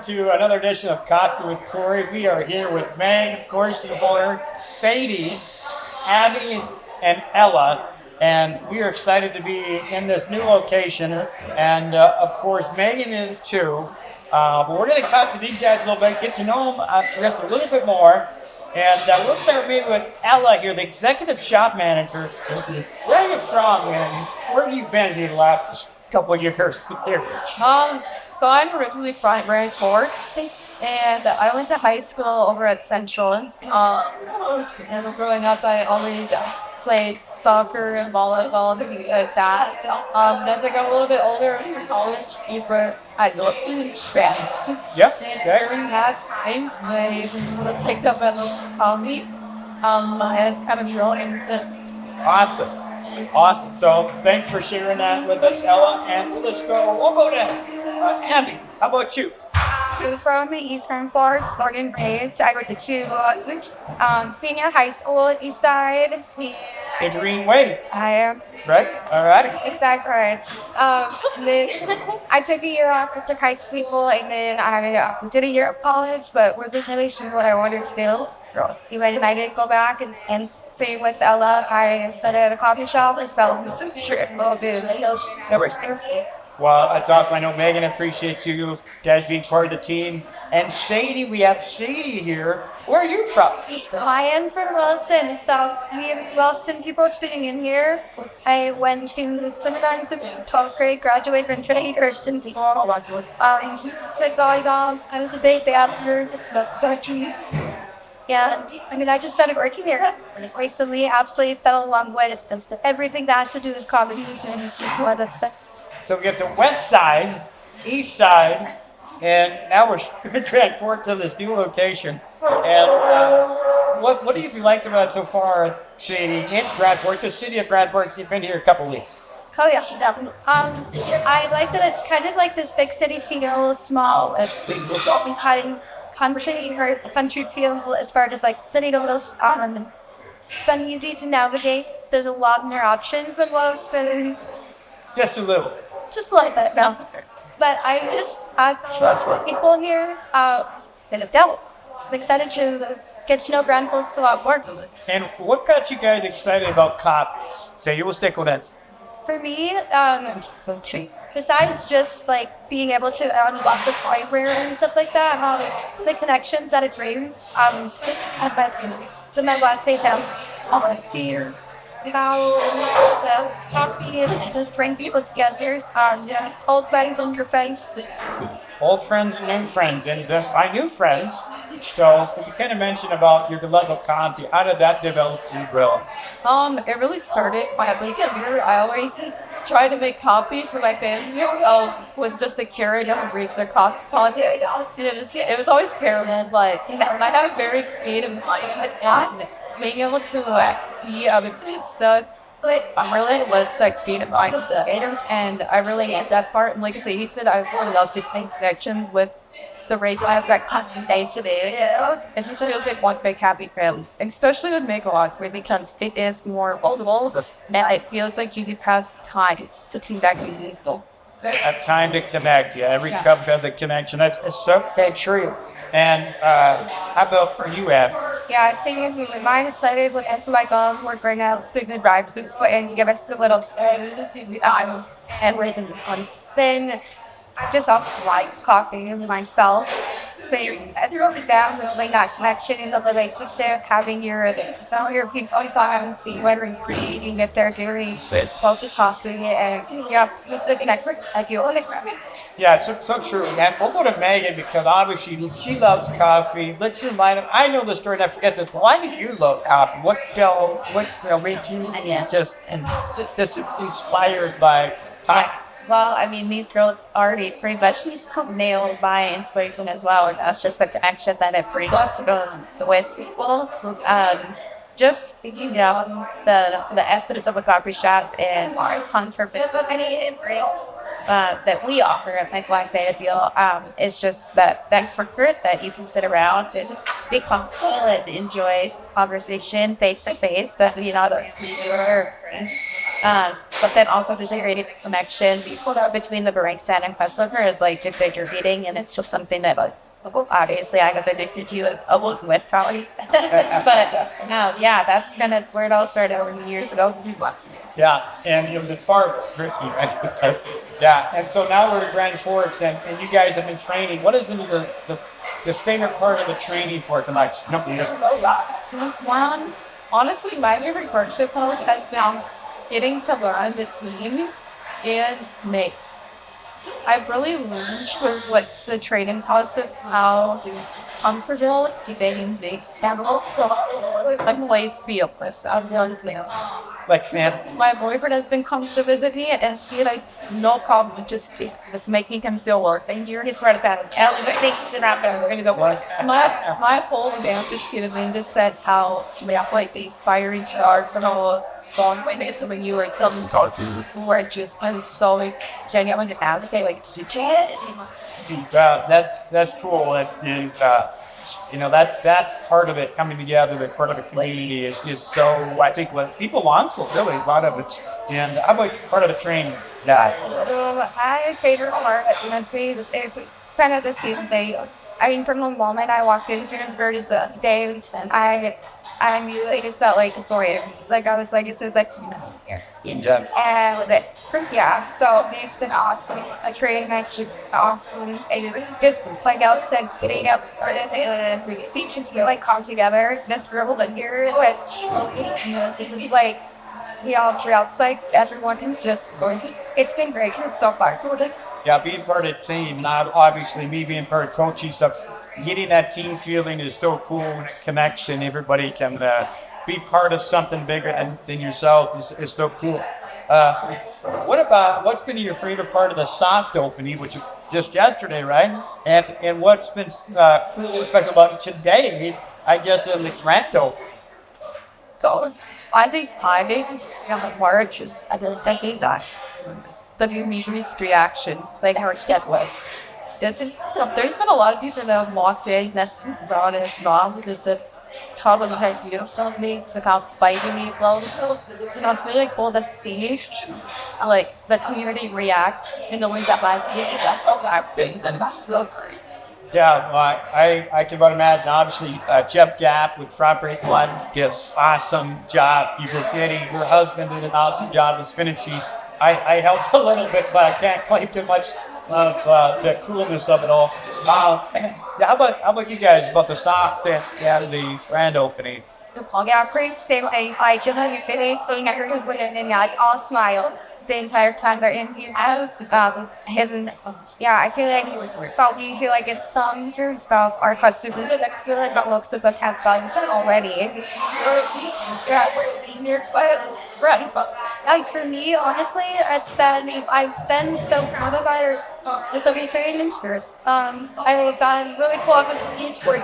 to another edition of Coffee with Cory. We are here with Meg, of course, the owner, Sadie, Abby, and Ella, and we are excited to be in this new location. And of course, Megan is too. But we're going to talk to these guys a little bit, get to know them just a little bit more. And we'll start maybe with Ella here, the executive shop manager. Where are you from, and where have you been in the last couple of years here? So I'm originally from Grand Fort, and I went to high school over at Central. And growing up, I always played soccer and volleyball and things like that. And as I got a little bit older in college, I looked Spanish. Yep. And Okay. during that time, I picked up a little hobby, and it's kind of growing since. Awesome. So thanks for sharing that with us, Ella. And we'll go to Abby. How about you? I'm from Eastern Florida, born and raised. I went to senior high school at East Side. In Green Way, I am right? All right. East Side, correct. Then I took a year off after high school, and then I did a year of college, but wasn't really sure what I wanted to do. And I didn't go back, and same with Ella. I studied at a coffee shop and fell into some shit a little bit. Well, that's awesome. I know Megan appreciates you guys being part of the team. And Sadie, we have Sadie here. Where are you from? I am from Wilson, so we have Wilson people sitting in here. I went to sometimes 12th grade, graduated from Trinity Christian School. Played volleyball. I was a big dancer. Yeah, I mean, I just started working here recently. Absolutely fell along with everything that has to do with competition and other stuff. So we get the west side, east side, and now we're transported to this new location. And what have you liked about it so far, Sadie? It's Bradford, the city of Bradford. You've been here a couple weeks. Oh yeah, definitely. I like that it's kind of like this big city feel, small, time country feel as far as like city to little. It's been easy to navigate. There's a lot more options than most, and Just a little. just like that now. But I just people here that have dealt. I'm excited to get to know Grand Forks a lot more. And what got you guys excited about coffee? So you will stick with us. For me, besides just like being able to unlock the hardware and stuff like that, the connections that it brings, the Meg-a-Latte see how the coffee just bring people together, old friends and new friends. Old friends and new friends. And my new friends. So you kind of mentioned about your love of coffee. How did that develop to you, bro? It really started quietly because I always tried to make coffee for my family. Was just a curious to raise their coffee. It was always terrible, but I have a very creative mind, and being able to be other people's stuff. I'm really being mind of the and I really like that part. And like I said, I really love to make connections with the race class that comes day to day. It just feels like one big happy family, especially with Meg-a-Latte, because it is more moldable, and it feels like you have time to connect with people. Have time to connect. Yeah, every cup has a connection. That's so true. And how about for you, Ab? Yeah, same as me. Mine started with like we're bringing out student drive-throughs and give us a little and raising the fun. Then I just also like coffee myself. So it's really about building that connection in the relationship, having your people and see whether you're eating if they're doing both the coffee and just the connection. I feel like Yeah, so true. And we'll go to Megan because obviously she loves coffee. Let's remind her. I know the story and I forget this. Why do you love coffee? What made you just inspired by coffee? Well, I mean, these girls already pretty much nailed my inspiration as well. And that's just the connection that it brings with people. Just the essence of a coffee shop and our comfort any brings that we offer at Meg-a-Latte deal is just that comfort that you can sit around and be comfortable and enjoy conversation face to face that But then also there's a great connection between the barista and customer is like just that you're eating, and it's just something that like obviously I was addicted to almost with probably. But no, yeah, that's kind of where it all started over years ago. Yeah, and it was in Fargo, Griffin, right? Yeah, and so now we're at Grand Forks, and you guys have been training. What has been the favorite part of the training for tonight? One, honestly, my favorite part so far has been getting to learn the team and make. I've really learned with what the training process, how comfortable keeping big samples. Like place feel this. I'm honestly. Like fan. My boyfriend has been come to visit me, and he like no problem with just making him feel working here. He's right about it. And I think he's around there. We're gonna go. My whole dance is just said how like the inspiring art from all song when it's when you were something where it just was so like genuine and advocate like That's cool. It is that's part of it coming together. That part of the community is so I think what people want for really a lot of it. And how about part of the training? Yeah. I favorite part, honestly, is kind of the same thing. I mean, from the moment I walked into the day, and I immediately just felt like joy. Like I was like, it's just like here. And yeah, so it's been awesome. A training actually awesome. And just like Alex said, getting up and the seasons to like come together, this girl and here, like we all throughout, like everyone is just going. It's been great so far. Yeah, being part of the team, not obviously me being part of coaching stuff, getting that team feeling is so cool. Connection, everybody can be part of something bigger than yourself is so cool. What's been your favorite part of the soft opening, which was just yesterday, right? And what's been cool, special about today, I guess, in the grand opening? So I think timing and March is I don't think that the immediate reaction, like our sketch was. There's been a lot of people that have walked in that's brought it wrong because this child was like beautiful things, like how fighting me well. It's really cool to see like the community react in the way that that's so great. Yeah, I can but imagine. Obviously, Jeff Gap with Property Slide gives awesome job. You were getting your husband did an awesome job with spinach cheese. I helped a little bit, but I can't claim too much of the coolness of it all. How about you guys about the soft and the grand opening? Yeah, pretty same thing. Like, you know, you're really seeing everyone put in, and yeah, it's all smiles the entire time they're in. You have, yeah, I feel like you feel like it's fun for spouse or customers. I feel like the looks of the have fun already. Like, for me, honestly, it's that I've been so proud of our Soviet experience. I've gotten really cool with the beach work.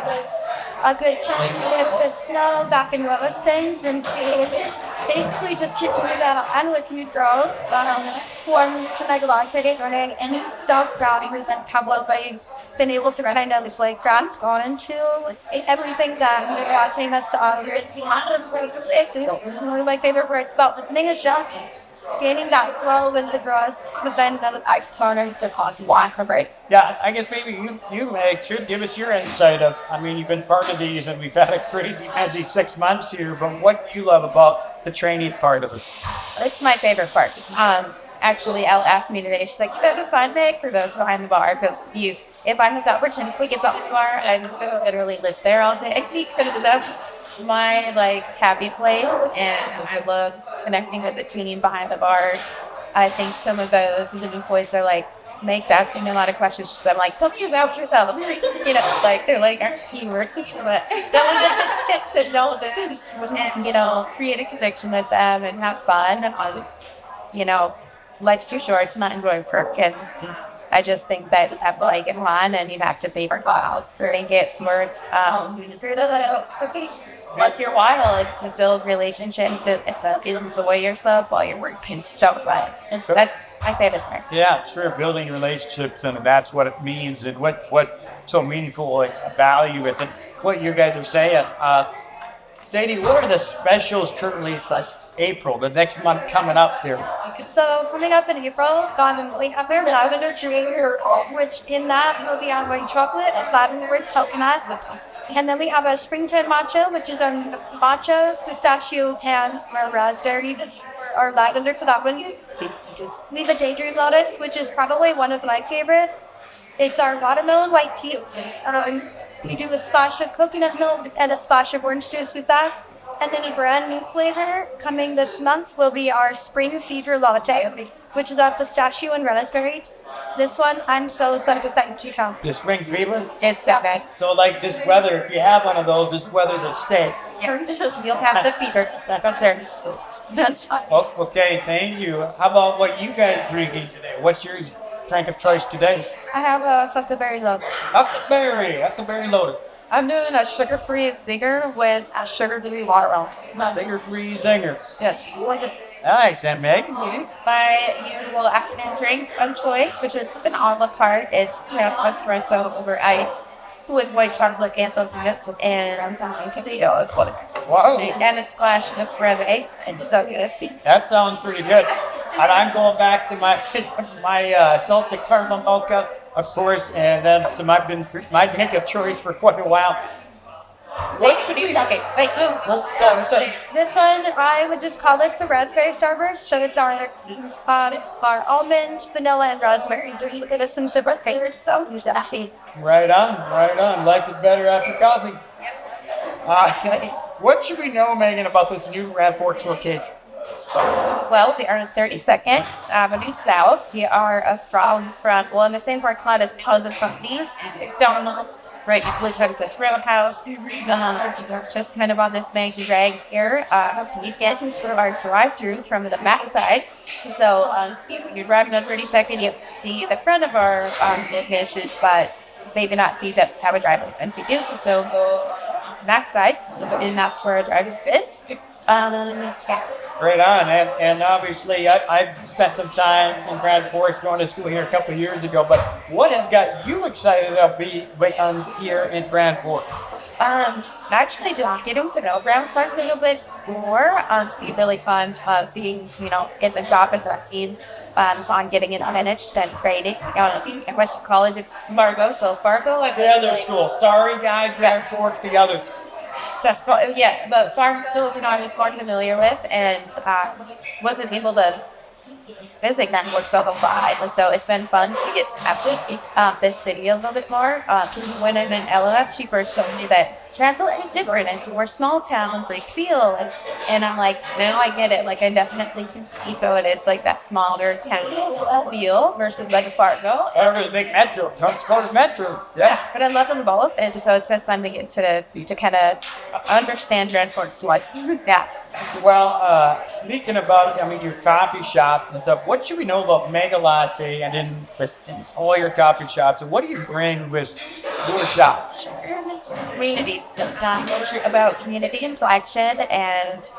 A good time with snow back in Williston, and basically just continue that on with you girls who are to Meg-a-Latte and I'm so proud of how well I've been able to run. I know this like grants gone into everything that Meg-a-Latte has to offer. It's one of my favorite parts about the thing is just getting that flow with the girls, but then the ice corner to cause one break. Yeah, I guess maybe you Meg, should give us your insight of. I mean, you've been part of these, and we've had a crazy, busy 6 months here. But what do you love about the training part of it? It's my favorite part. Actually, Elle asked me today. She's like, "You better find Meg for those behind the bar because if I have the opportunity to get up to the bar, I literally live there all day because that's my like happy place, and I love connecting with the team behind the bar. I think some of those living boys are like, Meg asking me a lot of questions. So I'm like, tell me about yourself. You know, like they're like, are you working? But that to know that just create a connection with them and have fun. Life's too short to not enjoy work, and I just think that you have to like it on, and you have to pay for make it work. Plus your while to build relationships if you enjoy yourself while you're working. So that's my favorite part. Yeah, sure, building relationships, and that's what it means, and what so meaningful like value is it. What you guys are saying, Sadie, what are the specials currently for April, the next month coming up here? So coming up in April, we have their lavender ginger, which in that will be our white chocolate, lavender with coconut. And then we have a springtime matcha, which is our matcha, pistachio, and our raspberry, or lavender for that one. We have a daydream lotus, which is probably one of my favorites. It's our watermelon white peach. We do a splash of coconut milk and a splash of orange juice with that. And then a brand new flavor coming this month will be our spring fever latte, which is our pistachio and raspberry. This one, I'm so excited to try. The spring fever? It's so good. So like this weather, if you have one of those, this weather will stay. Yes, you'll have the fever. That's fine. Oh, okay, thank you. How about what you guys drinking today? What's your drink of choice today? I have a Huckleberry Love. Huckleberry loaded. I'm doing a sugar-free zinger with a sugar-free watermelon. Sugar-free zinger. Yes. Nice, and Meg? My usual afternoon drink of choice, which is an a la carte. It's espresso over ice with white chocolate and nuts and some casino Wow. and a splash of red ice. And so good. That sounds pretty good. And I'm going back to my salted caramel mocha, of course, and that's my drink of choice for quite a while. What should you talking? Wait, This one, I would just call this the raspberry starburst. So it's our almond, vanilla, and raspberry. It is some super favorites, so use that. Right on. Like it better after coffee. What should we know, Megan, about this new Grand Forks location? Well, we are on 32nd Avenue South. We are across from, in the same parking lot as House of Companies, McDonald's, right in Blue Texas Roadhouse. Just kind of on this main drag here. You get into our drive-through from the back side. So if you're driving on 32nd, you see the front of our location, but maybe not see that have a driveway. And if you do, so go back side, and that's where our driveway is. Right on, and obviously I've spent some time in Grand Forks going to school here a couple of years ago, but what has got you excited to be here in Grand Forks? Actually just getting to know Grand Forks a little bit more. It's really fun being, in the job and the team. So I'm getting it finished and grading at Western College in Fargo. So Fargo, The other school. Sorry guys, Grand Forks, the others. Yes, but Fargo still, I was more familiar with and wasn't able to visit Grand Forks a whole lot. And so it's been fun to get to have this city a little bit more. When I met Ella, she first told me that Transylvania is different, and so we're small towns, they feel, and I'm like, now I get it. Like, I definitely can see how it is like that smaller town feel versus like a Fargo. Or the big metro, transport metro. Yeah, but I love them both, and so it's been fun to get to kind of understand Grand Forks. Yeah. Well, speaking about, your coffee shop and stuff, what should we know about Meg-a-Latte and in all your coffee shops? And what do you bring with your shop? Community. About community interaction, and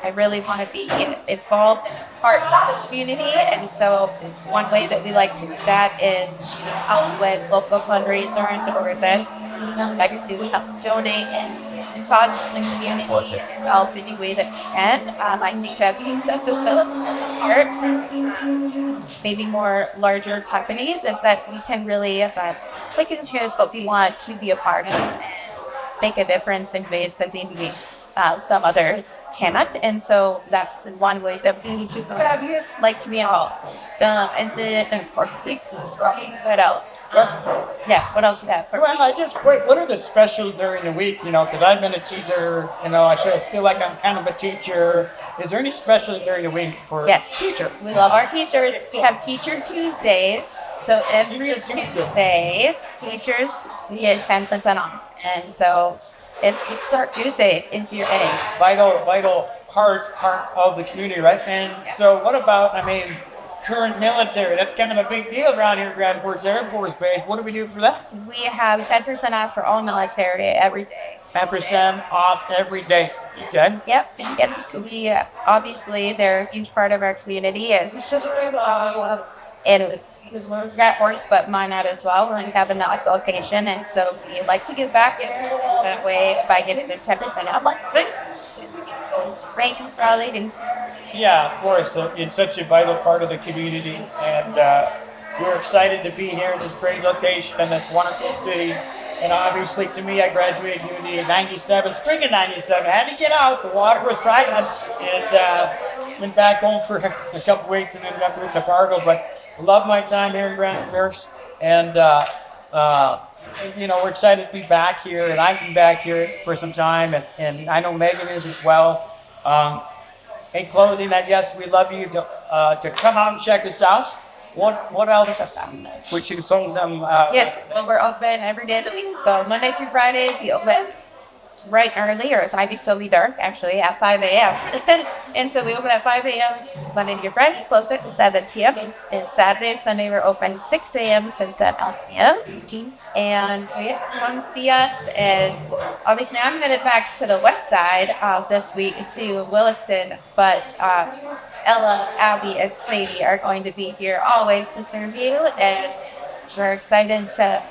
I really want to be involved in parts of the community. And so one way that we like to do that is with local fundraisers or events. Like to help donate and cause the community help any way that we can. I think that's what sets us apart. Maybe more larger companies is that we can really pick and choose what we want to be a part of, make a difference in ways that maybe some others cannot. And so that's one way that we like to be involved. And then, of course, what else? Yeah, what else do you have? Well, what are the specials during the week? Because I've been a teacher, I feel like I'm kind of a teacher. Is there any specials during the week for teacher? We love our teachers. We have Teacher Tuesdays. So every Tuesday, teachers get 10% off. And so it's Tuesday is your day. Vital part of the community, right? And so what about, current military? That's kind of a big deal around here at Grand Forks Air Force Base. What do we do for that? We have 10% off for all military every day. 10% off every day. Okay. Yep. And we obviously they're a huge part of our community, and it's just And it was got horse, but mine out as well. We have a nice location, and so we like to give back in that way by giving them 10% off. Like, it's great for all they do. Yeah, of course. It's such a vital part of the community, and we're excited to be here in this great location in this wonderful city. And obviously, to me, I graduated uni in '97, spring of '97. I had to get out. The water was right, and went back home for a couple weeks, and ended up moving to Fargo. But love my time here in Grand Forks, and we're excited to be back here, and I've been back here for some time, and I know Megan is as well. In closing, I guess we love you to come out and check us out. What else? Which you sold them. Yes, well, we're open every day of the week. So Monday through Friday, we open bright and early, or it might be still be dark, actually, at 5 a.m. And so we open at 5 a.m. Monday through Friday, close at 7 p.m. And Saturday and Sunday, we're open 6 a.m. to 7 p.m. And come see us. And obviously, I'm headed back to the west side this week to Williston, but Ella, Abby, and Sadie are going to be here always to serve you, and we're excited to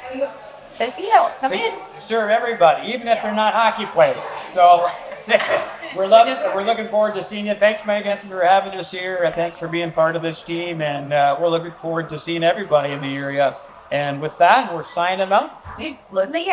see you. Come in. Serve everybody, even if they're not hockey players. So we're looking forward to seeing you. Thanks, Megan, for having us here, and thanks for being part of this team. And we're looking forward to seeing everybody in the area. And with that, we're signing up. Let's see.